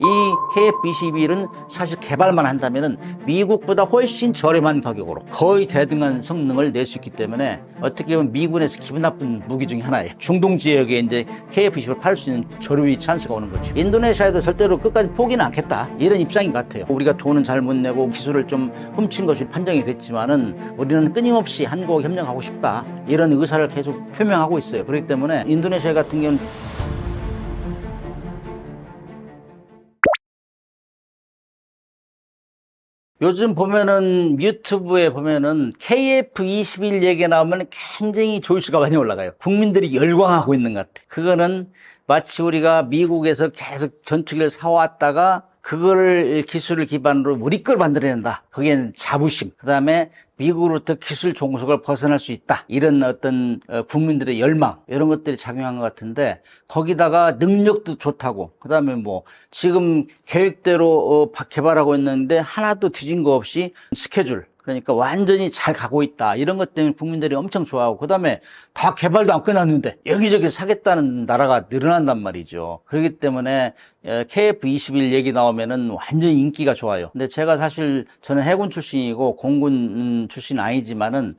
이 KF-21은 사실 개발만 한다면은 미국보다 훨씬 저렴한 가격으로 거의 대등한 성능을 낼 수 있기 때문에 어떻게 보면 미군에서 기분 나쁜 무기 중에 하나예요. 중동 지역에 이제 KF-21을 팔 수 있는 저렴이 찬스가 오는 거죠. 인도네시아에도 절대로 끝까지 포기는 않겠다, 이런 입장인 것 같아요. 우리가 돈은 잘 못 내고 기술을 좀 훔친 것이 판정이 됐지만은 우리는 끊임없이 한국과 협력하고 싶다, 이런 의사를 계속 표명하고 있어요. 그렇기 때문에 인도네시아 같은 경우는 요즘 보면은 유튜브에 보면은 KF-21 얘기 나오면 굉장히 조회수가 많이 올라가요. 국민들이 열광하고 있는 것 같아요. 그거는 마치 우리가 미국에서 계속 전투기를 사왔다가 그거를 기술을 기반으로 우리 걸 만들어낸다, 그게 자부심, 그 다음에 미국으로부터 기술 종속을 벗어날 수 있다, 이런 어떤 국민들의 열망, 이런 것들이 작용한 것 같은데, 거기다가 능력도 좋다고, 그 다음에 뭐 지금 계획대로 개발하고 있는데 하나도 뒤진 거 없이 스케줄, 그러니까 완전히 잘 가고 있다, 이런 것 때문에 국민들이 엄청 좋아하고, 그 다음에 다 개발도 안 끝났는데 여기저기 사겠다는 나라가 늘어난단 말이죠. 그렇기 때문에 KF-21 얘기 나오면은 완전히 인기가 좋아요. 근데 제가 사실 저는 해군 출신이고 공군 출신 아니지만은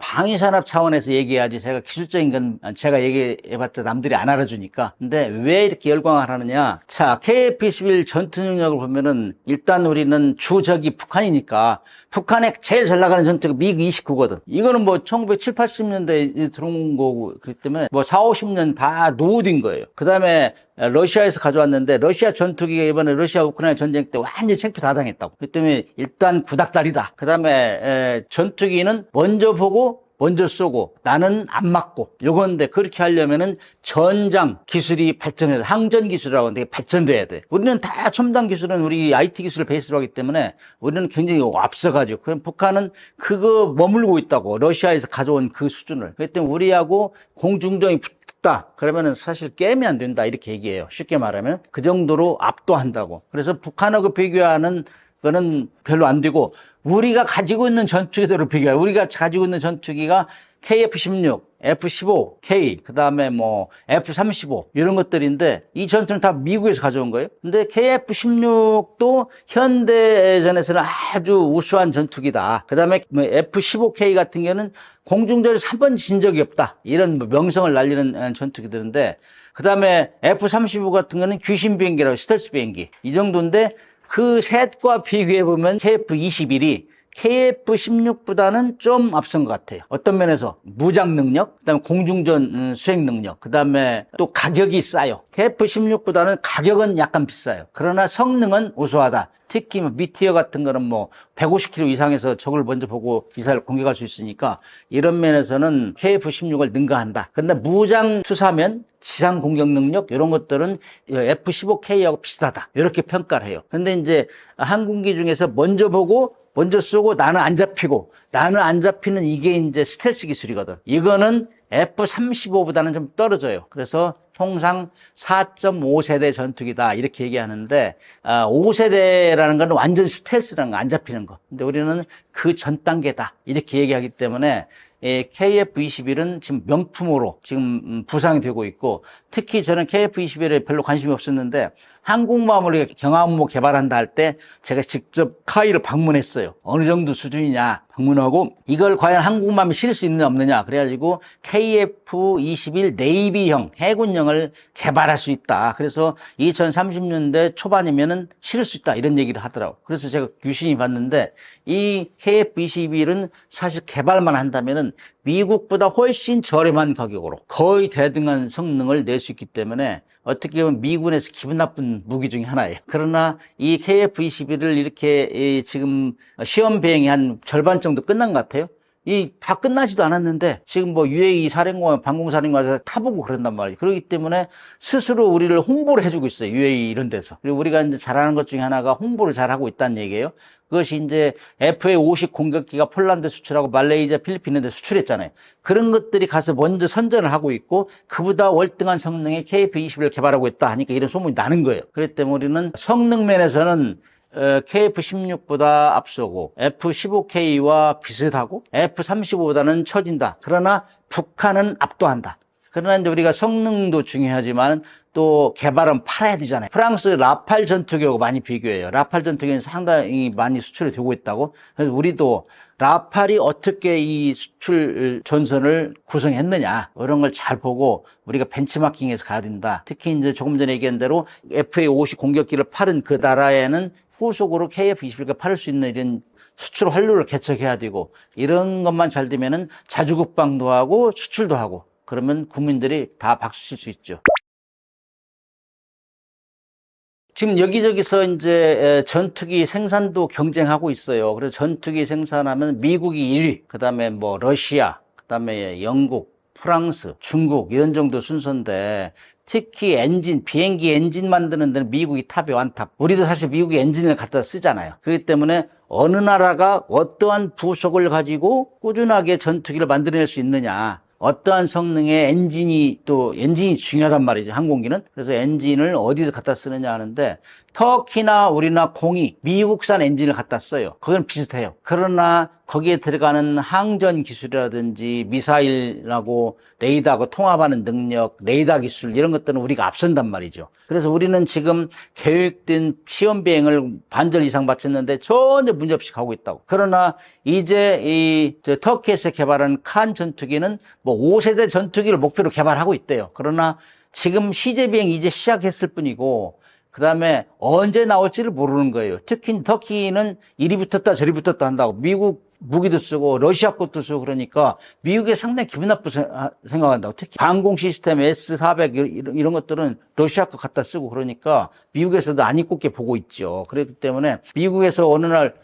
방위산업 차원에서 얘기해야지, 제가 기술적인 건 제가 얘기해봤자 남들이 안 알아주니까. 근데 왜 이렇게 열광을 하느냐? 자, KF-21 전투 능력을 보면은 일단 우리는 주적이 북한이니까, 북한에 제일 잘 나가는 전투가 미그-29거든. 이거는 뭐 1970, 80년대에 들어온 거고, 그렇기 때문에 뭐 4, 50년 다 노후된 거예요. 그 다음에 러시아에서 가져왔는데, 러시아 전투기가 이번에 러시아 우크라이나 전쟁 때 완전히 챙피 다 당했다고. 그렇기 때문에 일단 구닥다리다. 그 다음에 전투기는 먼저 보고 먼저 쏘고 나는 안 맞고, 요건데 그렇게 하려면은 전장 기술이 발전해야 돼. 항전 기술이라고 하는데 발전돼야 돼. 우리는 다 첨단 기술은 우리 IT 기술을 베이스로 하기 때문에 우리는 굉장히 앞서가죠. 그럼 북한은 그거 머물고 있다고, 러시아에서 가져온 그 수준을. 그렇기 때문에 우리하고 공중전이 붙다 그러면은 사실 게임이 안 된다, 이렇게 얘기해요. 쉽게 말하면 그 정도로 압도한다고. 그래서 북한하고 비교하는 그거는 별로 안 되고, 우리가 가지고 있는 전투기들을 비교해요. 우리가 가지고 있는 전투기가 KF-16, F-15K, 그 다음에 뭐 F-35 이런 것들인데, 이 전투는 다 미국에서 가져온 거예요. 근데 KF-16도 현대전에서는 아주 우수한 전투기다. 그 다음에 F-15K 같은 경우는 공중전에서 한 번 진 적이 없다, 이런 명성을 날리는 전투기들인데, 그 다음에 F-35 같은 거는 귀신 비행기라고, 스텔스 비행기, 이 정도인데, 그 셋과 비교해보면 KF-21이 KF-16보다는 좀 앞선 것 같아요. 어떤 면에서 무장 능력, 그다음에 공중전 수행 능력, 그다음에 또 가격이 싸요. KF-16보다는 가격은 약간 비싸요. 그러나 성능은 우수하다. 특히 뭐 미티어 같은 거는 뭐 150km 이상에서 적을 먼저 보고 미사일을 공격할 수 있으니까, 이런 면에서는 KF-16을 능가한다. 그런데 무장 투사면, 지상 공격 능력, 이런 것들은 F-15K하고 비슷하다, 이렇게 평가를 해요. 근데 이제 항공기 중에서 먼저 보고 먼저 쏘고 나는 안 잡히고, 나는 안 잡히는 이게 이제 스텔스 기술이거든. 이거는 F-35보다는 좀 떨어져요. 그래서 통상 4.5세대 전투기다, 이렇게 얘기하는데, 5세대라는 건 완전 스텔스라는 거, 안 잡히는 거. 근데 우리는 그 전 단계다, 이렇게 얘기하기 때문에 KF-21은 지금 명품으로 지금 부상이 되고 있고, 특히 저는 KF-21에 별로 관심이 없었는데, 항공모함을 경항모 개발한다 할 때 제가 직접 카이를 방문했어요. 어느 정도 수준이냐 방문하고, 이걸 과연 항공모함에 실을 수 있느냐 없느냐, 그래가지고 KF-21 네이비형, 해군형을 개발할 수 있다. 그래서 2030년대 초반이면은 실을 수 있다, 이런 얘기를 하더라고요. 그래서 제가 유심히 봤는데, 이 KF-21은 사실 개발만 한다면은 미국보다 훨씬 저렴한 가격으로 거의 대등한 성능을 낼 수 있기 때문에 어떻게 보면 미군에서 기분 나쁜 무기 중에 하나예요. 그러나 이 KF-21을 이렇게 지금 시험 비행이 한 절반 정도 끝난 것 같아요. 이 다 끝나지도 않았는데 지금 뭐 UAE 사령관, 방공사령관에서 타보고 그런단 말이에요. 그렇기 때문에 스스로 우리를 홍보를 해주고 있어요. UAE 이런 데서. 그리고 우리가 이제 잘하는 것 중에 하나가 홍보를 잘하고 있다는 얘기예요. 그것이 이제 FA-50 공격기가 폴란드 수출하고 말레이시아, 필리핀 데 수출했잖아요. 그런 것들이 가서 먼저 선전을 하고 있고, 그보다 월등한 성능의 KF-21을 개발하고 있다 하니까 이런 소문이 나는 거예요. 그렇기 때문에 우리는 성능 면에서는 KF-16보다 앞서고 F-15K와 비슷하고 F-35보다는 처진다. 그러나 북한은 압도한다. 그러나 이제 우리가 성능도 중요하지만 또 개발은 팔아야 되잖아요. 프랑스 라팔 전투기하고 많이 비교해요. 라팔 전투기는 상당히 많이 수출이 되고 있다고. 그래서 우리도 라팔이 어떻게 이 수출 전선을 구성했느냐 이런 걸 잘 보고 우리가 벤치마킹해서 가야 된다. 특히 이제 조금 전에 얘기한 대로 FA-50 공격기를 팔은 그 나라에는 후속으로 KF-21가 팔을 수 있는 이런 수출 활로를 개척해야 되고 이런 것만 잘 되면은 자주국방도 하고 수출도 하고 그러면 국민들이 다 박수 칠 수 있죠. 지금 여기저기서 이제 전투기 생산도 경쟁하고 있어요. 그래서 전투기 생산하면 미국이 1위, 그 다음에 뭐 러시아, 그 다음에 영국, 프랑스, 중국 이런 정도 순서인데 특히 엔진, 비행기 엔진 만드는 데는 미국이 탑이 완탑. 우리도 사실 미국의 엔진을 갖다 쓰잖아요. 그렇기 때문에 어느 나라가 어떠한 부속을 가지고 꾸준하게 전투기를 만들어낼 수 있느냐. 어떠한 성능의 엔진이 중요하단 말이죠, 항공기는. 그래서 엔진을 어디서 갖다 쓰느냐 하는데, 터키나 우리나 공이 미국산 엔진을 갖다 써요. 그건 비슷해요. 그러나 거기에 들어가는 항전 기술이라든지 미사일하고 레이더하고 통합하는 능력, 레이더 기술 이런 것들은 우리가 앞선단 말이죠. 그래서 우리는 지금 계획된 시험 비행을 반절 이상 마쳤는데 전혀 문제없이 가고 있다고. 그러나 이제 터키에서 개발한 칸 전투기는 뭐 5세대 전투기를 목표로 개발하고 있대요. 그러나 지금 시제 비행 이제 시작했을 뿐이고 그 다음에 언제 나올지를 모르는 거예요. 특히 터키는 이리 붙었다 저리 붙었다 한다고. 미국 무기도 쓰고 러시아 것도 쓰고 그러니까 미국에 상당히 기분 나쁘게 생각한다고. 특히 방공 시스템 S-400 이런 것들은 러시아 거 갖다 쓰고 그러니까 미국에서도 안 이쁘게 보고 있죠. 그렇기 때문에 미국에서 어느 날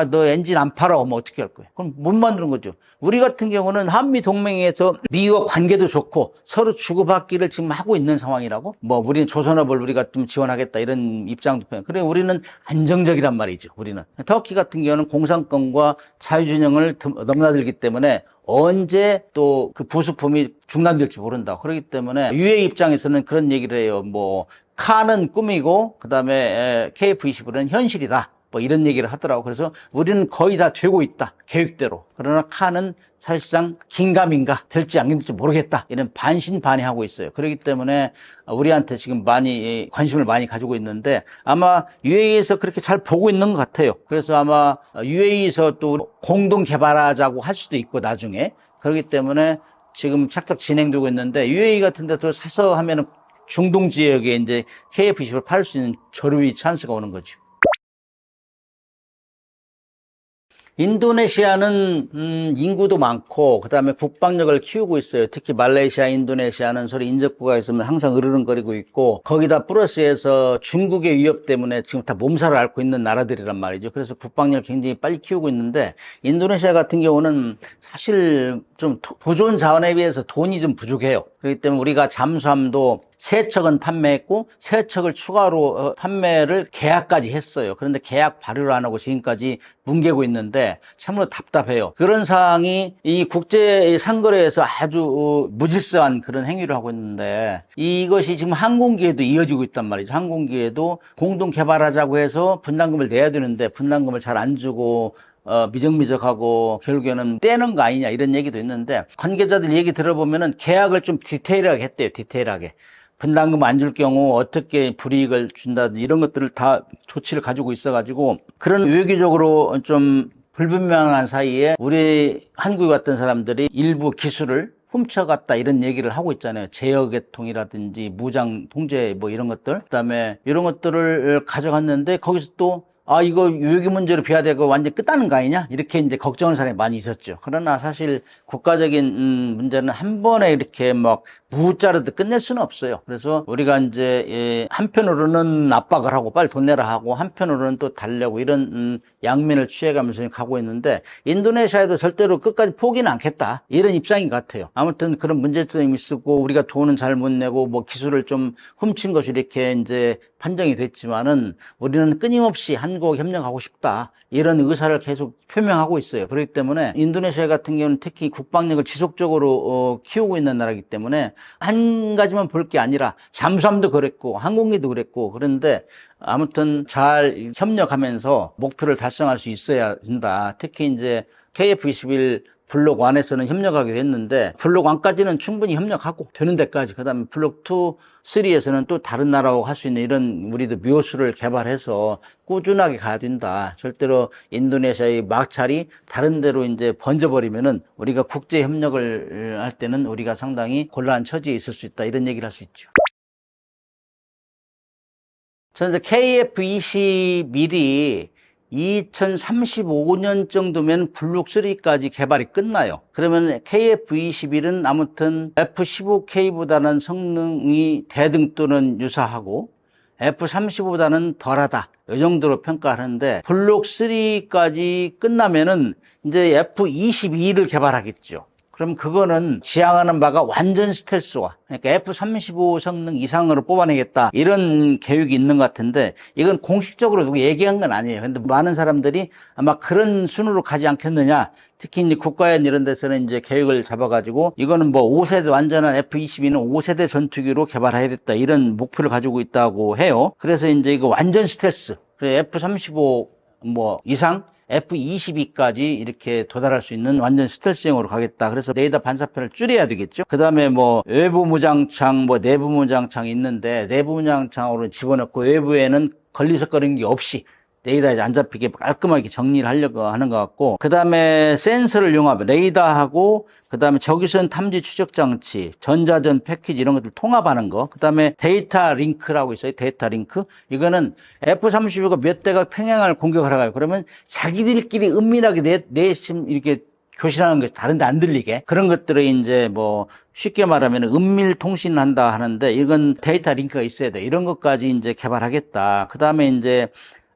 너 엔진 안 팔아. 뭐 어떻게 할 거예요? 그럼 못 만드는 거죠. 우리 같은 경우는 한미 동맹에서 미국과 관계도 좋고 서로 주고받기를 지금 하고 있는 상황이라고. 뭐 우리는 조선업을 우리가 좀 지원하겠다 이런 입장도 표현. 그래 우리는 안정적이란 말이죠. 우리는 터키 같은 경우는 공산권과 자유진영을 넘나들기 때문에 언제 또 그 부수품이 중단될지 모른다. 그렇기 때문에 UAE 입장에서는 그런 얘기를 해요. 뭐 칸은 꿈이고 그다음에 KF-21은 현실이다. 뭐 이런 얘기를 하더라고. 그래서 우리는 거의 다 되고 있다. 계획대로. 그러나 칸은 사실상 긴가민가 될지 안 될지 모르겠다. 이런 반신반의하고 있어요. 그렇기 때문에 우리한테 지금 많이 관심을 많이 가지고 있는데 아마 UAE에서 그렇게 잘 보고 있는 것 같아요. 그래서 아마 UAE에서 또 공동 개발하자고 할 수도 있고 나중에. 그렇기 때문에 지금 착착 진행되고 있는데 UAE 같은 데도 사서 하면은 중동 지역에 이제 KF-21을 팔 수 있는 저류의 찬스가 오는 거죠. 인도네시아는 인구도 많고 그다음에 국방력을 키우고 있어요. 특히 말레이시아, 인도네시아는 서로 인접구가 있으면 항상 으르렁거리고 있고 거기다 플러스해서 중국의 위협 때문에 지금 다 몸살을 앓고 있는 나라들이란 말이죠. 그래서 국방력을 굉장히 빨리 키우고 있는데 인도네시아 같은 경우는 사실 좀 부존 자원에 비해서 돈이 좀 부족해요. 그렇기 때문에 우리가 잠수함도 3척은 판매했고 3척을 추가로 판매를 계약까지 했어요. 그런데 계약 발효를 안 하고 지금까지 뭉개고 있는데 참으로 답답해요. 그런 상황이 이 국제 상거래에서 아주 무질서한 그런 행위를 하고 있는데 이것이 지금 항공기에도 이어지고 있단 말이죠. 항공기에도 공동 개발하자고 해서 분담금을 내야 되는데 분담금을 잘 안 주고 미적미적하고 결국에는 떼는 거 아니냐 이런 얘기도 있는데 관계자들 얘기 들어보면은 계약을 좀 디테일하게 했대요. 디테일하게. 분담금 안 줄 경우 어떻게 불이익을 준다든지 이런 것들을 다 조치를 가지고 있어가지고 그런 외교적으로 좀 불분명한 사이에 우리 한국에 왔던 사람들이 일부 기술을 훔쳐갔다 이런 얘기를 하고 있잖아요. 제어계통이라든지 무장 통제 뭐 이런 것들 그다음에 이런 것들을 가져갔는데 거기서 또 이거 외교 문제로 비화되고 완전 끝나는 거 아니냐? 이렇게 이제 걱정하는 사람이 많이 있었죠. 그러나 사실 국가적인 문제는 한 번에 이렇게 막 무자르듯 끝낼 수는 없어요. 그래서 우리가 이제 한편으로는 압박을 하고 빨리 돈 내라 하고 한편으로는 또 달려고 이런 양면을 취해가면서 가고 있는데 인도네시아에도 절대로 끝까지 포기는 않겠다. 이런 입장인 것 같아요. 아무튼 그런 문제점이 있었고 우리가 돈은 잘 못 내고 뭐 기술을 좀 훔친 것이 이렇게 이제 판정이 됐지만은 우리는 끊임없이 한국 협력하고 싶다. 이런 의사를 계속 표명하고 있어요. 그렇기 때문에 인도네시아 같은 경우는 특히 국방력을 지속적으로 키우고 있는 나라이기 때문에 한 가지만 볼 게 아니라 잠수함도 그랬고 항공기도 그랬고 그런데 아무튼 잘 협력하면서 목표를 달성할 수 있어야 된다. 특히 이제 KF-21 블록 1에서는 협력하기로 했는데 블록 1까지는 충분히 협력하고 되는 데까지, 그 다음에 블록 2, 3에서는 또 다른 나라하고 할 수 있는 이런 우리도 묘수를 개발해서 꾸준하게 가야 된다. 절대로 인도네시아의 마찰이 다른 데로 이제 번져버리면은 우리가 국제 협력을 할 때는 우리가 상당히 곤란한 처지에 있을 수 있다. 이런 얘기를 할 수 있죠. 저는 KF-21이 2035년 정도면 블록 3까지 개발이 끝나요. 그러면 KF-21은 아무튼 F-15K보다는 성능이 대등 또는 유사하고 F-35보다는 덜하다. 이 정도로 평가하는데 블록 3까지 끝나면은 이제 F-22를 개발하겠죠. 그럼 그거는 지향하는 바가 완전 스텔스화, 그러니까 F-35 성능 이상으로 뽑아내겠다, 이런 계획이 있는 것 같은데, 이건 공식적으로 누구 얘기한 건 아니에요. 근데 많은 사람들이 아마 그런 순으로 가지 않겠느냐, 특히 이제 국가연 이런 데서는 이제 계획을 잡아가지고 이거는 뭐 5세대 완전한 F-22는 5세대 전투기로 개발해야겠다, 이런 목표를 가지고 있다고 해요. 그래서 이제 이거 완전 스텔스, F-35 뭐 이상, F-22까지 이렇게 도달할 수 있는 완전 스텔스형으로 가겠다. 그래서 레이더 반사편을 줄여야 되겠죠. 그 다음에 뭐 외부 무장창, 뭐 내부 무장창이 있는데, 내부 무장창으로 집어넣고 외부에는 걸리적거리는 게 없이 레이더에 안 잡히게 깔끔하게 정리를 하려고 하는 것 같고, 그 다음에 센서를 융합, 레이더하고 그 다음에 적외선 탐지 추적 장치, 전자전 패키지 이런 것들 통합하는 거, 그 다음에 데이터 링크라고 있어요. 데이터 링크. 이거는 F-35가 몇 대가 평양을 공격하러 가요. 그러면 자기들끼리 은밀하게 내심 이렇게 교신하는 것이 다른 데 안 들리게, 그런 것들을 이제 뭐 쉽게 말하면 은밀 통신을 한다 하는데, 이건 데이터 링크가 있어야 돼. 이런 것까지 이제 개발하겠다. 그 다음에 이제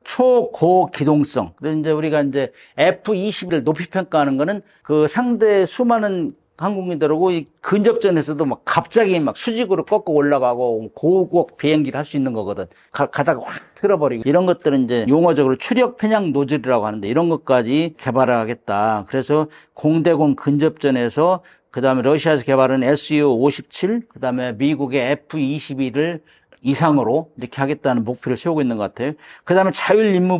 초고 기동성. 그래서 이제 우리가 이제 F-22를 높이 평가하는 거는 그 상대 수많은 항공기들하고 이 근접전에서도 막 갑자기 막 수직으로 꺾고 올라가고 고고속 비행기를 할 수 있는 거거든. 가다가 확 틀어버리고, 이런 것들은 이제 용어적으로 추력 편향 노즐이라고 하는데, 이런 것까지 개발하겠다. 그래서 공대공 근접전에서, 그 다음에 러시아에서 개발한 Su-57, 그 다음에 미국의 F-22를 이상으로 이렇게 하겠다는 목표를 세우고 있는 것 같아요. 그 다음에 자율 임무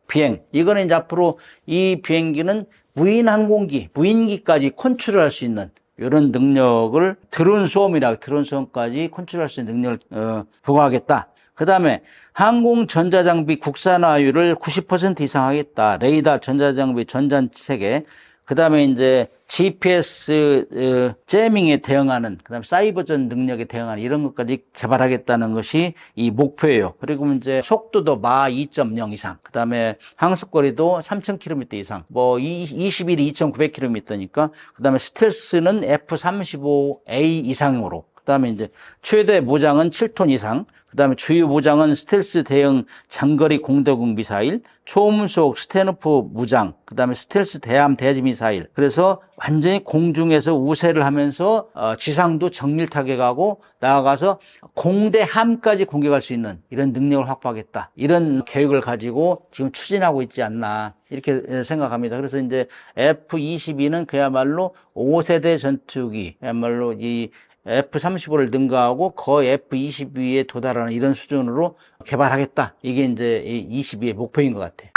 비행. 이거는 이제 앞으로 이 비행기는 무인 항공기, 무인기까지 컨트롤할 수 있는 이런 능력을, 드론 수험까지 컨트롤할 수 있는 능력을 부과하겠다. 그 다음에 항공 전자장비 국산화율을 90% 이상 하겠다. 레이더, 전자장비, 전자체계. 그 다음에 이제 GPS 재밍에 대응하는, 그 다음에 사이버전 능력에 대응하는 이런 것까지 개발하겠다는 것이 이 목표예요. 그리고 이제 속도도 마 2.0 이상, 그 다음에 항속거리도 3,000km 이상, 뭐 21이 2,900km니까, 그 다음에 스텔스는 F-35A 이상으로, 그 다음에 이제 최대 무장은 7톤 이상, 그 다음에 주요 무장은 스텔스 대응 장거리 공대공 미사일, 초음속 스테노프 무장, 그 다음에 스텔스 대함 대지 미사일. 그래서 완전히 공중에서 우세를 하면서 지상도 정밀 타격하고 나아가서 공대함까지 공격할 수 있는 이런 능력을 확보하겠다. 이런 계획을 가지고 지금 추진하고 있지 않나, 이렇게 생각합니다. 그래서 이제 F-22는 그야말로 5세대 전투기, 그야말로 이 F-35를 능가하고 거의 F-22에 도달하는 이런 수준으로 개발하겠다. 이게 이제 22의 목표인 것 같아요.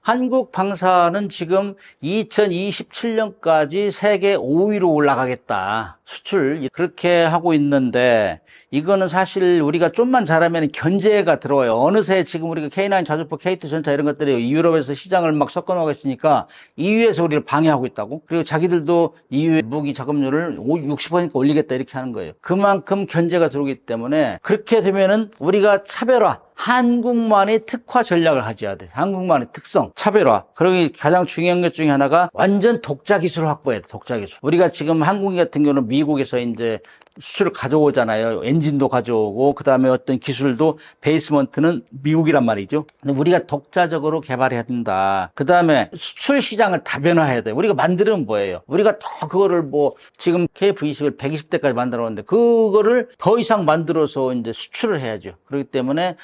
한국 방사는 지금 2027년까지 세계 5위로 올라가겠다. 수출 그렇게 하고 있는데, 이거는 사실 우리가 좀만 잘하면 견제가 들어와요. 어느새 지금 우리가 K9 자주포, K2 전차 이런 것들이 유럽에서 시장을 막 섞어놓고 있으니까 EU에서 우리를 방해하고 있다고. 그리고 자기들도 EU 무기 자금률을 60%니까 올리겠다 이렇게 하는 거예요. 그만큼 견제가 들어오기 때문에, 그렇게 되면은 우리가 차별화, 한국만의 특화 전략을 가져야 돼. 한국만의 특성, 차별화. 그러기 가장 중요한 것 중에 하나가 완전 독자 기술을 확보해야 돼. 독자 기술. 우리가 지금 항공기 같은 경우는 미국에서 이제 수출을 가져오잖아요. 엔진도 가져오고, 그 다음에 어떤 기술도 베이스먼트는 미국이란 말이죠. 근데 우리가 독자적으로 개발해야 된다. 그 다음에 수출 시장을 다변화해야 돼. 우리가 만들면 뭐예요? 우리가 더 그거를 뭐 지금 KF-20을 120대까지 만들었는데 그거를 더 이상 만들어서 이제 수출을 해야죠. 그렇기 때문에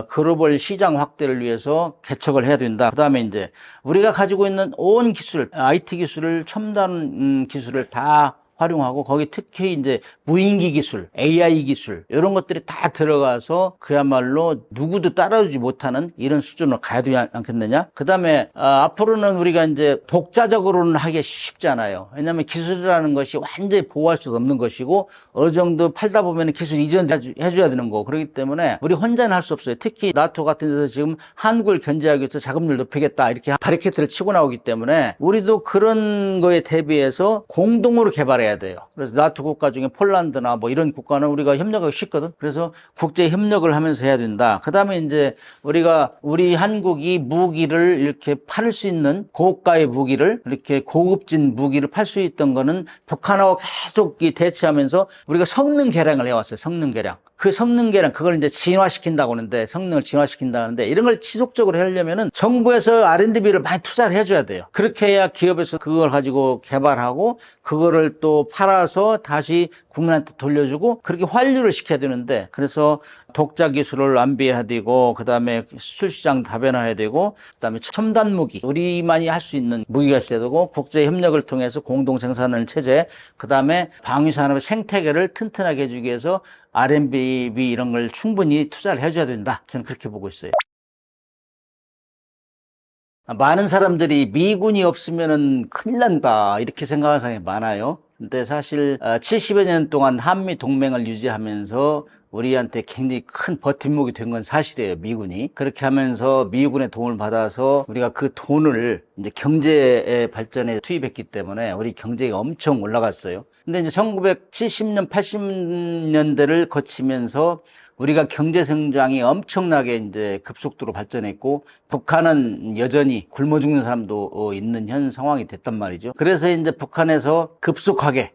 글로벌 시장 확대를 위해서 개척을 해야 된다. 그 다음에 이제 우리가 가지고 있는 온 기술, IT 기술을, 첨단 기술을 다 활용하고 거기 특히 이제 무인기 기술, AI 기술 이런 것들이 다 들어가서 그야말로 누구도 따라오지 못하는 이런 수준으로 가야 되지 않겠느냐. 그 다음에 앞으로는 우리가 이제 독자적으로는 하기 쉽잖아요. 왜냐하면 기술이라는 것이 완전히 보호할 수 없는 것이고 어느 정도 팔다 보면 기술 이전해줘야 되는 거고 그렇기 때문에 우리 혼자는 할 수 없어요. 특히 나토 같은 데서 지금 한국을 견제하기 위해서 자금률 높이겠다 이렇게 바리케이트를 치고 나오기 때문에 우리도 그런 거에 대비해서 공동으로 개발해야 돼요. 그래서 나토 국가 중에 폴란드나 뭐 이런 국가는 우리가 협력하기 쉽거든. 그래서 국제 협력을 하면서 해야 된다. 그 다음에 이제 우리 한국이 무기를 이렇게 팔 수 있는 고가의 무기를 이렇게 고급진 무기를 팔 수 있던 거는 북한하고 계속 대치하면서 우리가 성능 개량을 해왔어요. 성능 개량. 그 성능 개량, 그걸 이제 진화시킨다고 하는데, 성능을 진화시킨다고 하는데, 이런 걸 지속적으로 하려면은 정부에서 R&D비를 많이 투자를 해줘야 돼요. 그렇게 해야 기업에서 그걸 가지고 개발하고, 그거를 또 팔아서 다시 국민한테 돌려주고, 그렇게 환류를 시켜야 되는데, 그래서 독자 기술을 안비해야 되고, 그 다음에 수출 시장 다변화해야 되고, 그 다음에 첨단 무기, 우리만이 할 수 있는 무기가 있어야 되고, 국제 협력을 통해서 공동 생산하는 체제, 그 다음에 방위산업의 생태계를 튼튼하게 해주기 위해서 R&D 이런 걸 충분히 투자를 해줘야 된다. 저는 그렇게 보고 있어요. 많은 사람들이 미군이 없으면은 큰일 난다 이렇게 생각하는 사람이 많아요. 근데 사실 70여 년 동안 한미 동맹을 유지하면서 우리한테 굉장히 큰 버팀목이 된 건 사실이에요. 미군이. 그렇게 하면서 미군의 도움을 받아서 우리가 그 돈을 이제 경제의 발전에 투입했기 때문에 우리 경제가 엄청 올라갔어요. 근데 이제 1970년, 80년대를 거치면서 우리가 경제 성장이 엄청나게 이제 급속도로 발전했고 북한은 여전히 굶어 죽는 사람도 있는 현 상황이 됐단 말이죠. 그래서 이제 북한에서 급속하게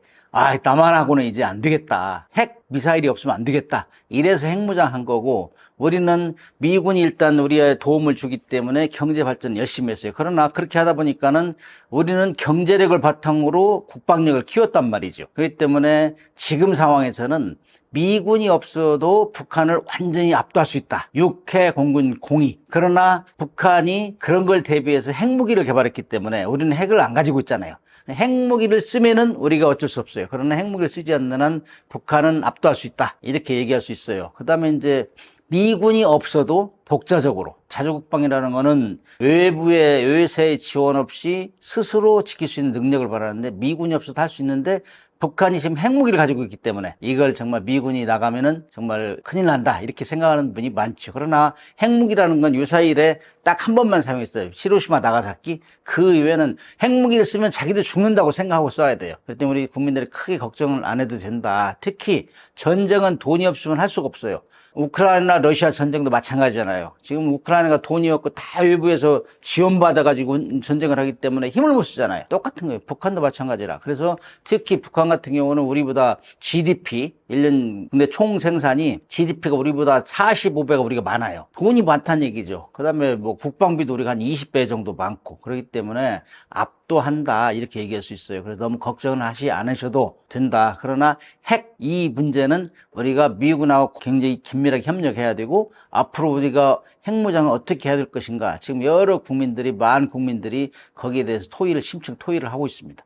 남한하고는 이제 안 되겠다. 핵 미사일이 없으면 안 되겠다. 이래서 핵무장한 거고 우리는 미군이 일단 우리의 도움을 주기 때문에 경제 발전 열심히 했어요. 그러나 그렇게 하다 보니까는 우리는 경제력을 바탕으로 국방력을 키웠단 말이죠. 그렇기 때문에 지금 상황에서는 미군이 없어도 북한을 완전히 압도할 수 있다. 6해 공군 공이. 그러나 북한이 그런 걸 대비해서 핵무기를 개발했기 때문에 우리는 핵을 안 가지고 있잖아요. 핵무기를 쓰면은 우리가 어쩔 수 없어요. 그러나 핵무기를 쓰지 않는 한 북한은 압도할 수 있다. 이렇게 얘기할 수 있어요. 그 다음에 이제 미군이 없어도 독자적으로 자주국방이라는 거는 외세의 지원 없이 스스로 지킬 수 있는 능력을 바라는데 미군이 없어도 할 수 있는데 북한이 지금 핵무기를 가지고 있기 때문에 이걸 정말 미군이 나가면은 정말 큰일 난다 이렇게 생각하는 분이 많죠. 그러나 핵무기라는 건 유사일에 딱 한 번만 사용했어요. 히로시마 나가사키. 그 이외에는 핵무기를 쓰면 자기들 죽는다고 생각하고 써야 돼요. 그렇기 때문에 우리 국민들이 크게 걱정을 안 해도 된다. 특히 전쟁은 돈이 없으면 할 수가 없어요. 우크라이나 러시아 전쟁도 마찬가지잖아요. 지금 우크라이나가 돈이 없고 다 외부에서 지원받아가지고 전쟁을 하기 때문에 힘을 못 쓰잖아요. 똑같은 거예요. 북한도 마찬가지라. 그래서 특히 북한 같은 경우는 우리보다 GDP 1년 근데 총 생산이 GDP가 우리보다 45배가 우리가 많아요. 돈이 많다는 얘기죠. 그다음에 뭐 국방비도 우리가 한 20배 정도 많고 그렇기 때문에 압도한다 이렇게 얘기할 수 있어요. 그래서 너무 걱정을 하지 않으셔도 된다. 그러나 핵 이 문제는 우리가 미군하고 굉장히 긴밀하게 협력해야 되고 앞으로 우리가 핵무장을 어떻게 해야 될 것인가 지금 여러 국민들이 많은 국민들이 거기에 대해서 심층 토의를 하고 있습니다.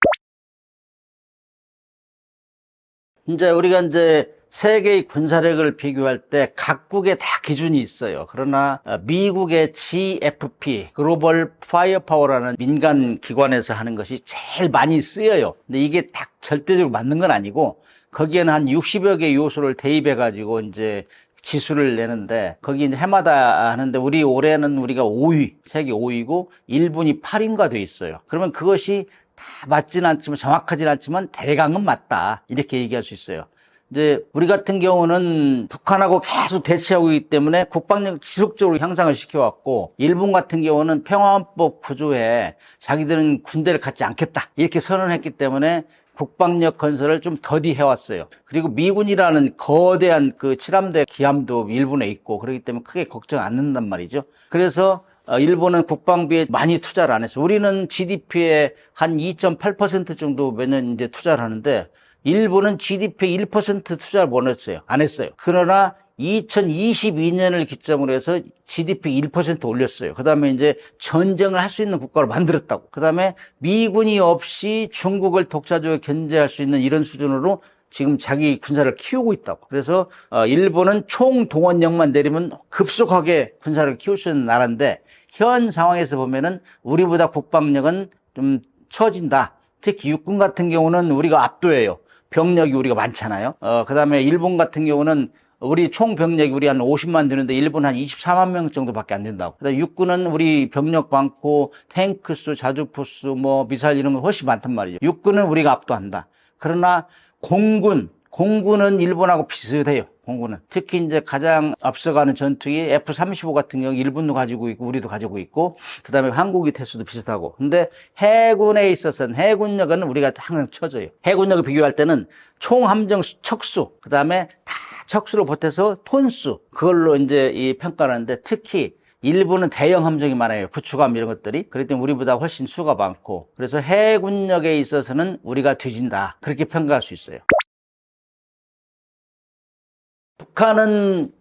우리가 세계의 군사력을 비교할 때 각국에 다 기준이 있어요. 그러나 미국의 GFP, 글로벌 파이어파워라는 민간 기관에서 하는 것이 제일 많이 쓰여요. 근데 이게 딱 절대적으로 맞는 건 아니고 거기에는 한 60여 개 요소를 대입해가지고 지수를 내는데 거기 해마다 하는데 올해는 우리가 5위, 세계 5위고 일본이 8위인가 돼 있어요. 그러면 그것이 다 맞지는 않지만 정확하지는 않지만 대강은 맞다 이렇게 얘기할 수 있어요. 우리 같은 경우는 북한하고 계속 대치하고 있기 때문에 국방력을 지속적으로 향상을 시켜왔고, 일본 같은 경우는 평화헌법 구조에 자기들은 군대를 갖지 않겠다. 이렇게 선언했기 때문에 국방력 건설을 좀 더디 해왔어요. 그리고 미군이라는 거대한 그 칠함대 기함도 일본에 있고, 그렇기 때문에 크게 걱정 안 한단 말이죠. 그래서 일본은 국방비에 많이 투자를 안 했어요. 우리는 GDP의 한 2.8% 정도 매년 투자를 하는데, 일본은 GDP 1% 투자를 못 했어요. 안 했어요. 그러나 2022년을 기점으로 해서 GDP 1% 올렸어요. 그 다음에 이제 전쟁을 할 수 있는 국가로 만들었다고. 그 다음에 미군이 없이 중국을 독자적으로 견제할 수 있는 이런 수준으로 지금 자기 군사를 키우고 있다고. 그래서 일본은 총 동원령만 내리면 급속하게 군사를 키울 수 있는 나라인데 현 상황에서 보면은 우리보다 국방력은 좀 처진다. 특히 육군 같은 경우는 우리가 압도해요. 병력이 우리가 많잖아요. 그다음에 일본 같은 경우는 우리 총 병력이 우리 한 50만 되는데 일본 한 24만 명 정도밖에 안 된다고. 그다음에 육군은 우리 병력 많고 탱크 수, 자주포 수, 뭐 미사일 이런 거 훨씬 많단 말이죠. 육군은 우리가 압도한다. 그러나 공군은 일본하고 비슷해요. 공군은 특히 이제 가장 앞서가는 전투기 F-35 같은 경우 일본도 가지고 있고 우리도 가지고 있고 그다음에 한국이 태수도 비슷하고. 근데 해군에 있어서는 해군력은 우리가 항상 처져요. 해군력을 비교할 때는 총 함정 척수 그다음에 다 척수로 보태서 톤수 그걸로 이제 이 평가를 하는데 특히 일본은 대형 함정이 많아요. 구축함 이런 것들이. 그렇기 때문에 우리보다 훨씬 수가 많고 그래서 해군력에 있어서는 우리가 뒤진다. 그렇게 평가할 수 있어요. 북한은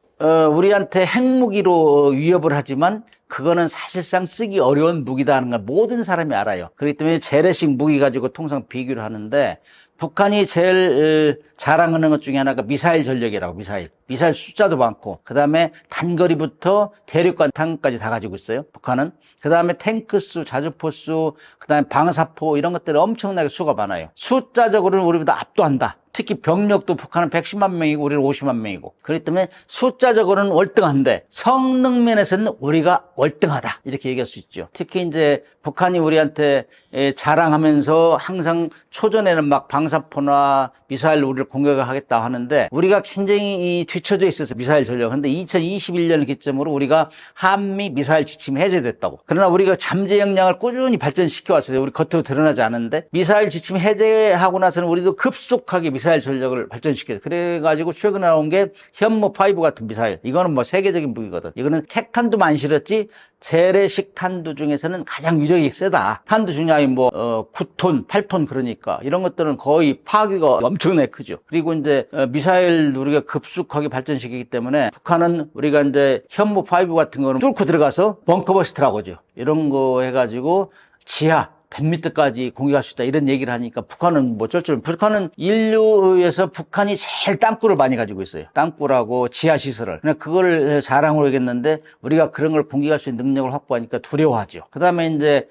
우리한테 핵무기로 위협을 하지만 그거는 사실상 쓰기 어려운 무기다 하는 걸 모든 사람이 알아요. 그렇기 때문에 재래식 무기 가지고 통상 비교를 하는데 북한이 제일 자랑하는 것 중에 하나가 미사일 전력이라고. 미사일 숫자도 많고 그다음에 단거리부터 대륙간 탄까지 다 가지고 있어요. 북한은. 그다음에 탱크 수, 자주포 수, 그다음에 방사포 이런 것들이 엄청나게 수가 많아요. 숫자적으로는 우리보다 압도한다. 특히 병력도 북한은 110만 명이고 우리는 50만 명이고 그렇기 때문에 숫자적으로는 월등한데 성능 면에서는 우리가 월등하다 이렇게 얘기할 수 있죠. 특히 이제 북한이 우리한테 자랑하면서 항상 초전에는 막 방사포나 미사일 우리를 공격을 하겠다 하는데 우리가 굉장히 뒤처져 있어서 미사일 전력. 그런데 2021년을 기점으로 우리가 한미 미사일 지침이 해제됐다고. 그러나 우리가 잠재 역량을 꾸준히 발전시켜 왔어요. 우리 겉으로 드러나지 않았는데 미사일 지침 해제하고 나서는 우리도 급속하게 미사일 전력을 발전시켜요. 그래가지고 최근에 나온 게 현무5 같은 미사일. 이거는 뭐 세계적인 무기거든. 이거는 핵탄두만 안 실었지 재래식 탄두 중에서는 가장 위력이 세다. 탄두 중량이 뭐 9톤, 8톤 그러니까 이런 것들은 거의 파괴가 엄청나게 크죠. 그리고 이제 미사일 우리가 급속하게 발전시키기 때문에 북한은 우리가 이제 현무5 같은 거는 뚫고 들어가서 벙커버스트라고 하죠. 이런 거 해가지고 지하 100m까지 공격할 수 있다 이런 얘기를 하니까 북한은 뭐 어쩔 북한은 인류에서 북한이 제일 땅굴을 많이 가지고 있어요. 땅굴하고 지하시설을. 그걸 자랑으로 하겠는데 우리가 그런 걸 공격할 수 있는 능력을 확보하니까 두려워하죠. 그 다음에 이제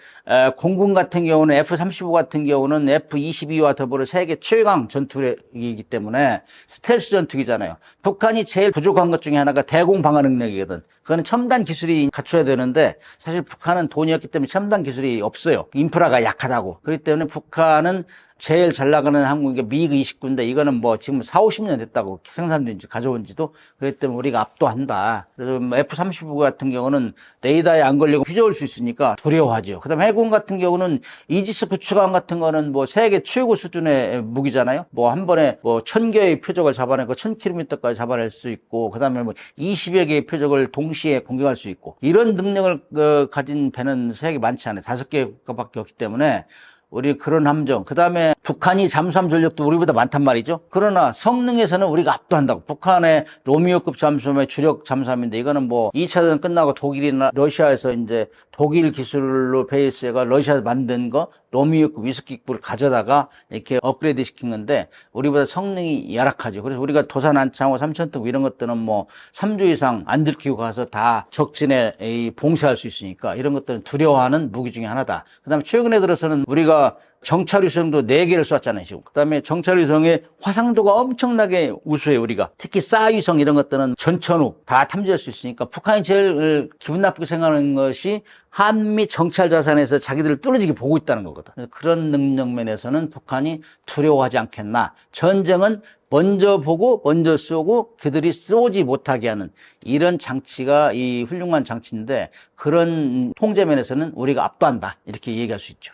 공군 같은 경우는 F-35 같은 경우는 F-22와 더불어 세계 최강 전투기이기 때문에 스텔스 전투기잖아요. 북한이 제일 부족한 것 중에 하나가 대공 방어 능력이거든. 그거는 첨단 기술이 갖춰야 되는데 사실 북한은 돈이 없기 때문에 첨단 기술이 없어요. 인프라가 약하다고. 그렇기 때문에 북한은 제일 잘 나가는 항공기가 미그 29인데 이거는 뭐 지금 4, 50년 됐다고 생산된 지 가져온 지도. 그렇기 때문에 우리가 압도한다. 그래서 F-35 같은 경우는 레이더에 안 걸리고 휘저을 수 있으니까 두려워하죠. 그다음에 해군 같은 경우는 이지스 구축함 같은 거는 뭐 세계 최고 수준의 무기잖아요. 뭐 한 번에 뭐 1000개의 표적을 잡아내고 1000km까지 잡아낼 수 있고 그다음에 뭐 20여 개의 표적을 동시에 공격할 수 있고 이런 능력을 가진 배는 세계 많지 않아요. 5개밖에 없기 때문에 우리 그런 함정. 그 다음에 북한이 잠수함 전력도 우리보다 많단 말이죠. 그러나 성능에서는 우리가 압도한다고. 북한의 로미오급 잠수함의 주력 잠수함인데 이거는 뭐 2차 대전 끝나고 독일이나 러시아에서 이제 독일 기술로 베이스가 러시아에서 만든 거 로미오급 위스키급을 가져다가 이렇게 업그레이드 시킨 건데 우리보다 성능이 열악하죠. 그래서 우리가 도산 안창호 3000톤 이런 것들은 뭐 3주 이상 안 들키고 가서 다 적진에 봉쇄할 수 있으니까 이런 것들은 두려워하는 무기 중에 하나다. 그 다음에 최근에 들어서는 우리가 정찰위성도 4개를 쐈잖아요, 지금. 그 다음에 정찰위성의 화상도가 엄청나게 우수해요, 우리가. 특히 싸위성 이런 것들은 전천후 다 탐지할 수 있으니까 북한이 제일 기분 나쁘게 생각하는 것이 한미 정찰 자산에서 자기들을 뚫어지게 보고 있다는 거거든. 그런 능력 면에서는 북한이 두려워하지 않겠나. 전쟁은 먼저 보고 먼저 쏘고 그들이 쏘지 못하게 하는 이런 장치가 이 훌륭한 장치인데 그런 통제 면에서는 우리가 압도한다. 이렇게 얘기할 수 있죠.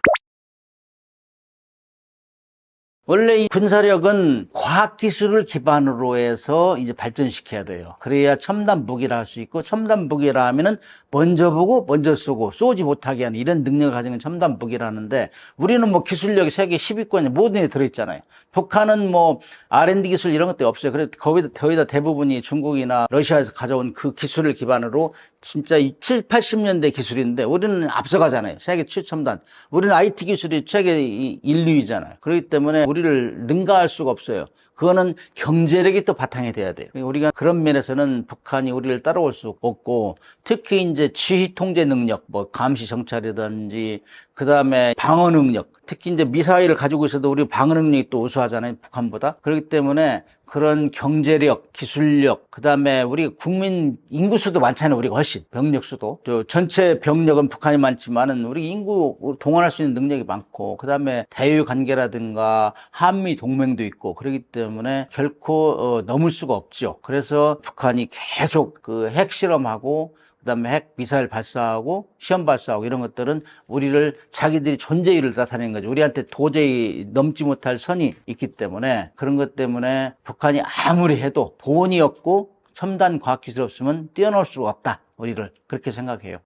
원래 이 군사력은 과학기술을 기반으로 해서 이제 발전시켜야 돼요. 그래야 첨단 무기를 할 수 있고, 첨단 무기라 하면은 먼저 보고 먼저 쏘고 쏘지 못하게 하는 이런 능력을 가진 건 첨단 무기라는데, 우리는 뭐 기술력이 세계 10위권에 모든 게 들어있잖아요. 북한은 뭐 R&D 기술 이런 것도 없어요. 그래서 거의 다 대부분이 중국이나 러시아에서 가져온 그 기술을 기반으로 진짜 7, 80년대 기술인데 우리는 앞서가잖아요. 세계 최첨단. 우리는 IT 기술이 세계 1, 2위잖아요. 그렇기 때문에 우리를 능가할 수가 없어요. 그거는 경제력이 또 바탕이 돼야 돼요. 우리가 그런 면에서는 북한이 우리를 따라올 수 없고, 특히 이제 지휘 통제 능력, 뭐 감시 정찰이든지, 그 다음에 방어 능력, 특히 이제 미사일을 가지고 있어도 우리 방어 능력이 또 우수하잖아요, 북한보다. 그렇기 때문에 그런 경제력, 기술력, 그 다음에 우리 국민 인구수도 많잖아요. 우리가 훨씬 병력 수도. 전체 병력은 북한이 많지만은 우리 인구 동원할 수 있는 능력이 많고, 그 다음에 대외 관계라든가 한미 동맹도 있고, 그렇기 때문에 결코 넘을 수가 없죠. 그래서 북한이 계속 그 핵실험하고, 그다음에 핵 미사일 발사하고 시험 발사하고 이런 것들은 우리를 자기들이 존재 이유를 나타내는 거죠. 우리한테 도저히 넘지 못할 선이 있기 때문에, 그런 것 때문에 북한이 아무리 해도 돈이 없고 첨단 과학기술이 없으면 뛰어넘을 수가 없다. 우리를 그렇게 생각해요.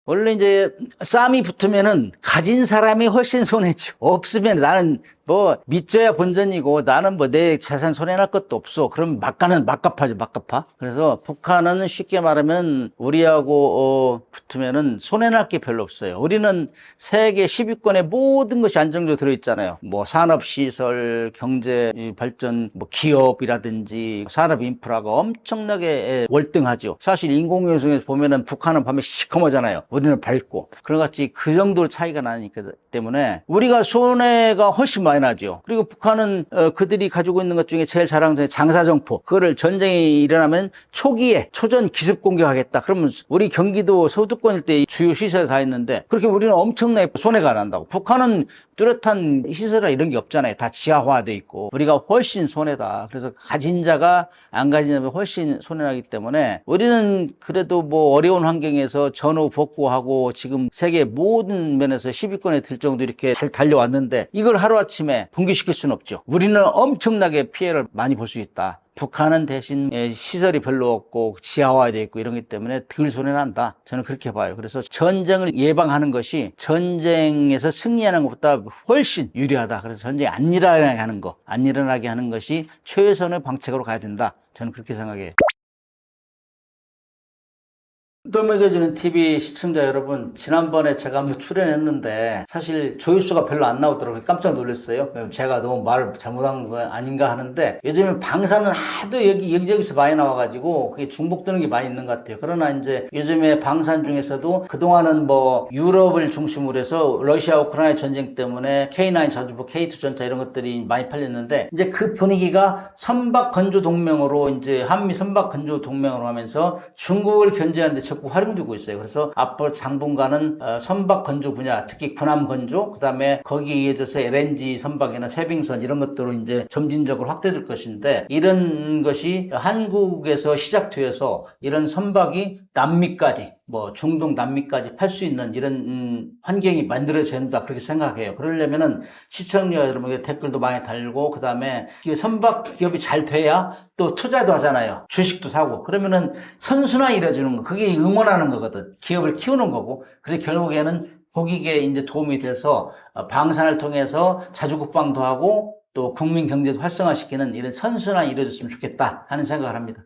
원래 이제 싸움이 붙으면은 가진 사람이 훨씬 손해죠. 없으면 나는 뭐 믿져야 본전이고, 나는 뭐 내 재산 손해날 것도 없어. 그럼 막가는 막가파죠, 막가파. 그래서 북한은 쉽게 말하면 우리하고 붙으면은 손해날 게 별로 없어요. 우리는 세계 10위권에 모든 것이 안정적으로 들어있잖아요. 뭐 산업시설, 경제 발전, 뭐 기업이라든지 산업 인프라가 엄청나게 월등하죠. 사실 인공위성에서 보면은 북한은 밤에 시커머잖아요. 우리는 밝고. 그런 같이 그 정도로 차이가 나니까 때문에 우리가 손해가 훨씬 많이 나죠. 그리고 북한은 그들이 가지고 있는 것 중에 제일 자랑스러운 장사정포, 그거를 전쟁이 일어나면 초기에 초전 기습 공격하겠다. 그러면 우리 경기도 서두권일 때 주요 시설에 다 있는데, 그렇게 우리는 엄청나게 손해가 난다고. 북한은 뚜렷한 시설이나 이런 게 없잖아요. 다 지하화돼 있고. 우리가 훨씬 손해다. 그래서 가진 자가 안 가진 자가 훨씬 손해나기 때문에 우리는 그래도 뭐 어려운 환경에서 전후 복구하고 지금 세계 모든 면에서 10위권에 들 정도 이렇게 잘 달려왔는데, 이걸 하루아침에 붕괴시킬 수는 없죠. 우리는 엄청나게 피해를 많이 볼 수 있다. 북한은 대신 시설이 별로 없고 지하화되어 있고 이런 것 때문에 덜 손해난다. 저는 그렇게 봐요. 그래서 전쟁을 예방하는 것이 전쟁에서 승리하는 것보다 훨씬 유리하다. 그래서 전쟁이 안 일어나게 하는 것이 최선의 방책으로 가야 된다. 저는 그렇게 생각해요. 돌먹여주는 TV 시청자 여러분, 지난번에 제가 한번 출연했는데 사실 조회수가 별로 안 나오더라고요. 깜짝 놀랐어요. 제가 너무 말을 잘못한 거 아닌가 하는데, 요즘에 방사는 하도 여기저기서 많이 나와가지고 그게 중복되는 게 많이 있는 것 같아요. 그러나 이제 요즘에 방산 중에서도 그동안은 뭐 유럽을 중심으로 해서 러시아 우크라이나 전쟁 때문에 K9 자주포, K2 전차 이런 것들이 많이 팔렸는데, 이제 그 분위기가 선박 건조 동맹으로, 이제 한미 선박 건조 동맹으로 하면서 중국을 견제하는데 적극 활용되고 있어요. 그래서 앞으로 당분간은 선박 건조 분야, 특히 군함 건조, 그 다음에 거기에 이어져서 LNG 선박이나 쇄빙선 이런 것들로 이제 점진적으로 확대될 것인데, 이런 것이 한국에서 시작되어서 이런 선박이 남미까지, 뭐 중동 남미까지 팔 수 있는 이런 환경이 만들어져야 된다, 그렇게 생각해요. 그러려면은 시청자 여러분에게 댓글도 많이 달고, 그 다음에 선박 기업이 잘 돼야 또 투자도 하잖아요. 주식도 사고. 그러면은 선순환이 이루어지는 거, 그게 응원하는 거거든. 기업을 키우는 거고. 그래서 결국에는 국익에 이제 도움이 돼서 방산을 통해서 자주 국방도 하고 또 국민 경제도 활성화시키는 이런 선순환이 이루어졌으면 좋겠다 하는 생각을 합니다.